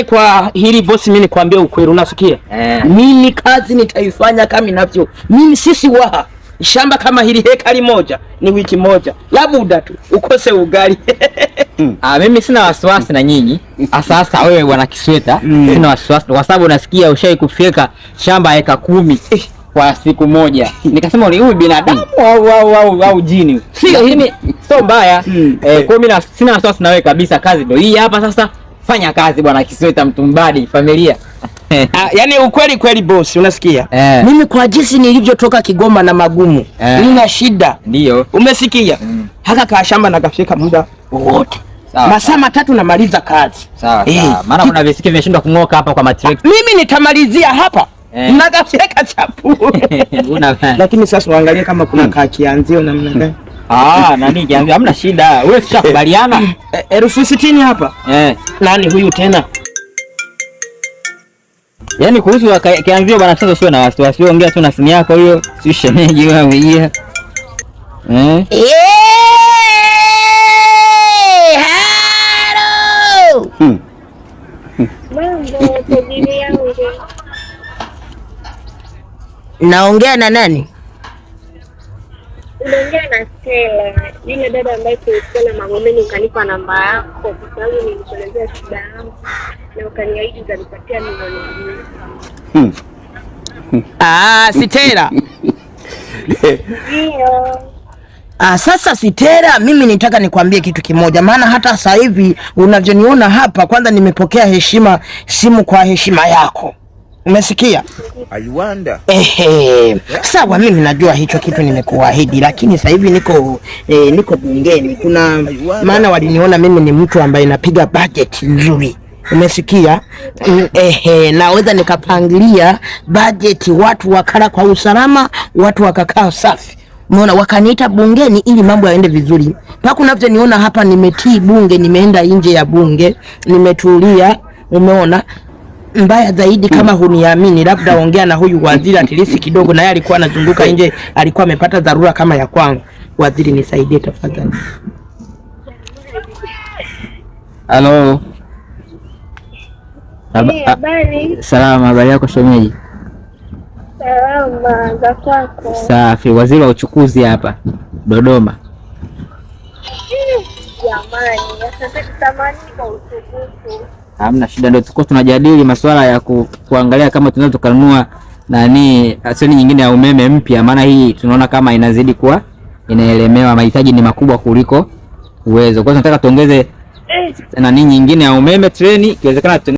Kwa hili bosi, mimi nikwambia ukweli, unasikia? Mimi kazi nitaifanya kama inavyo. Sisi Waha shamba kama hili hekari moja ni wiki moja, labuda tu ukose ugali. Mimi sina wasiwasi na nyinyi. Sasa wewe bwana Kisweta, sina wasiwasi kwa sababu unasikia ushai kufyeka shamba eka 10 kwa siku moja. Nikasema ni huyu binadamu au jini. Sio mimi, sio mbaya. Kwa mimi sina wasiwasi na wewe kabisa, kazi ndio hii hapa sasa. Fanya kazi bwana Kisweta, Mtumbadi familia. Yaani ukweli kweli boss, unasikia? Mimi kwa jinsi nilivyotoka Kigoma na magumu, nina shida. Ndio. Umesikia? Haka ka shamba nakafika muda wote. Masaa 3 namaliza kazi. Sawa. Maana kuna visiki vimeshindwa kung'oka hapa kwa matrek. Mimi nitamalizia hapa. Nakafika chapu. Lakini sasa uangalie kama kuna kianzio namna gani. Nani kianzio? Hamna shida. Wewe tushakubaliana. 60,000 hapa. Nani huyu tena? Yaani kuhusu kianzio bwana, sasa sio na wasiwasi. Ongea tu na simu yako hiyo. Si shemeji wewe hiyo. Naongea na nani? Unaongea na Stella, yule dada ambaye tulikuwa Magomeni, ukanipa namba yako kwa sababu nilikuelezea shida yangu na ukaniahidi utanipatia milioni 2. Stella. Ndio. Sasa Stella, mimi nitaka nikwambie kitu kimoja, maana hata sasa hivi unavyoniona hapa, kwanza nimepokea simu kwa heshima yako. Umesikia? I wonder. Sawa, mimi najua hicho kitu nimekuahidi, lakini sasa hivi niko bungeni. Kuna maana waliniona mimi ni mtu ambaye napiga budget nzuri. Umesikia? Naweza nikapangilia budget, watu wakala kwa usalama, watu wakakaa safi. Umeona, wakaniita bungeni ili mambo yaende vizuri. Mpaka unavyoniona hapa nimetii bunge, nimeenda nje ya bunge, nimetulia. Umeona? Mbaya zaidi, kama huniamini, labda ongea na huyu waziri atilisi kidogo, na yeye alikuwa anazunguka nje, alikuwa amepata dharura kama ya kwangu. Waziri, nisaidie tafadhali. Halo. Habari. Salama, habari yako shemeji? Salama, za kwako? Safi. Waziri wa uchukuzi hapa Dodoma. Jamani, asante kutamani kwa uchukuzi. Hamna shida, ndio tuko tunajadili masuala ya kuangalia kama tunaweza tukanunua asili nyingine ya umeme mpya, maana hii tunaona kama inazidi kuwa inaelemewa, mahitaji ni makubwa kuliko uwezo. Kwa hiyo tunataka tuongeze nyingine ya umeme treni, ikiwezekana